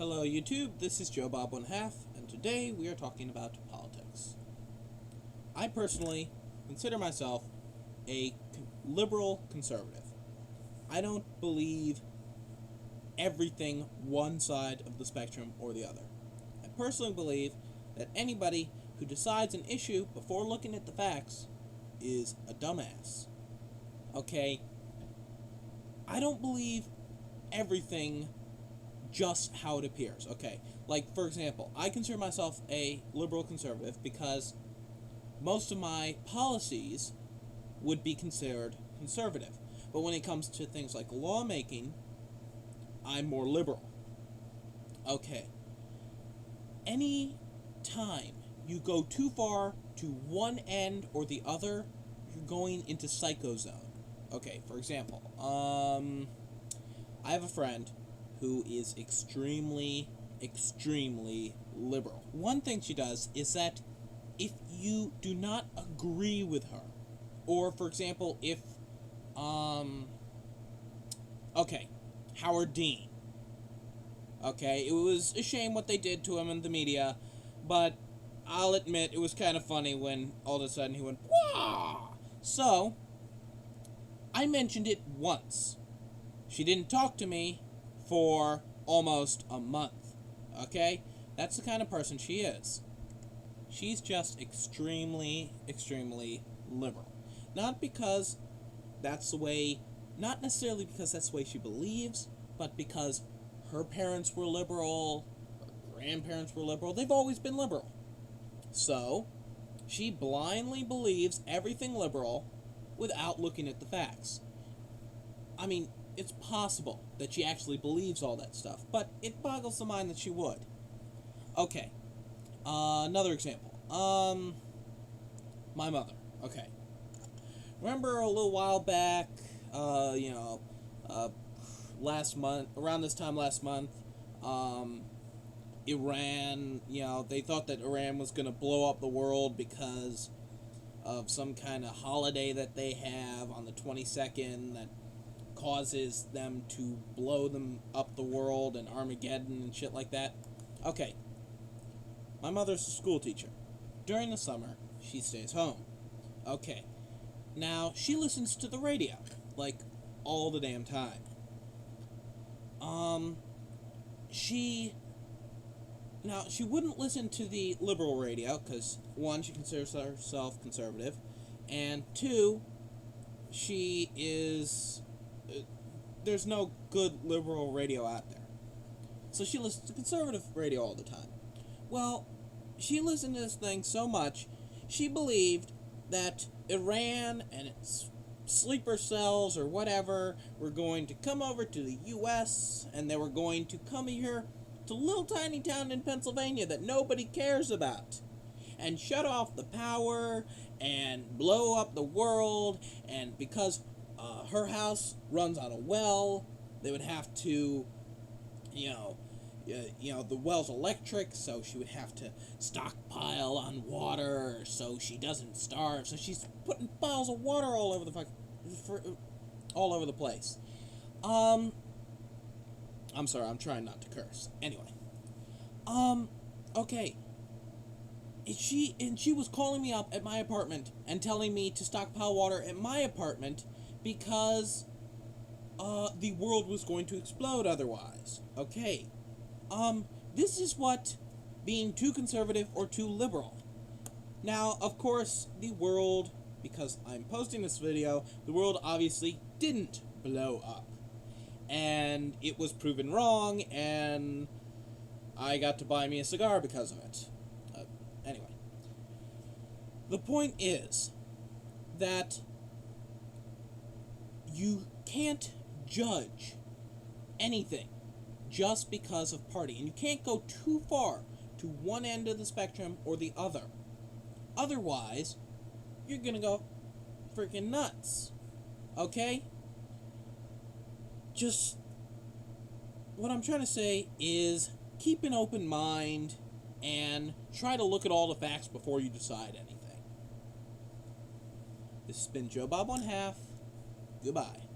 Hello YouTube, this is Joe Bob One Half, and today we are talking about politics. I personally consider myself a liberal conservative. I don't believe everything one side of the spectrum or the other. I personally believe that anybody who decides an issue before looking at the facts is a dumbass. Okay? I don't believe everything just how it appears. Okay, like for example, I consider myself a liberal conservative because most of my policies would be considered conservative. But when it comes to things like lawmaking, I'm more liberal. Okay, any time you go too far to one end or the other, you're going into psycho zone. Okay, for example, I have a friend who is extremely liberal. One thing she does is that if you do not agree with her, or for example, if, okay, Howard Dean, okay, it was a shame what they did to him in the media, but I'll admit it was kind of funny when all of a sudden he went, "Wah!" So, I mentioned it once. She didn't talk to me for almost a month. Okay? That's the kind of person she is. She's just extremely liberal. Not because that's the way, not necessarily because that's the way she believes, but because her parents were liberal, her grandparents were liberal, they've always been liberal. So, she blindly believes everything liberal without looking at the facts. I mean, it's possible that she actually believes all that stuff, but it boggles the mind that she would. Okay, another example. My mother. Okay. Remember a little while back, last month, around this time last month, Iran, they thought that Iran was going to blow up the world because of some kind of holiday that they have on the 22nd that causes them to blow them up the world and Armageddon and shit like that. Okay. My mother's a school teacher. During the summer, she stays home. Okay. Now, she listens to the radio, like, all the damn time. She wouldn't listen to the liberal radio, because, one, she considers herself conservative, and two, she is... there's no good liberal radio out there. So she listens to conservative radio all the time. Well, she listened to this thing so much, she believed that Iran and its sleeper cells or whatever were going to come over to the U.S. and they were going to come here to a little tiny town in Pennsylvania that nobody cares about and shut off the power and blow up the world, and because her house runs on a well, they would have to, the well's electric, so she would have to stockpile on water so she doesn't starve. So she's putting bottles of water all over the place. I'm sorry, I'm trying not to curse. Anyway, okay. She was calling me up at my apartment and telling me to stockpile water at my apartment because the world was going to explode otherwise. Okay. This is what being too conservative or too liberal. Now, of course, the world, because I'm posting this video, the world obviously didn't blow up. And it was proven wrong, and I got to buy me a cigar because of it. Anyway. The point is that you can't judge anything just because of party. And you can't go too far to one end of the spectrum or the other. Otherwise, you're gonna go freaking nuts. Okay? Just, what I'm trying to say is keep an open mind and try to look at all the facts before you decide anything. This has been Joe Bob One Half. Goodbye.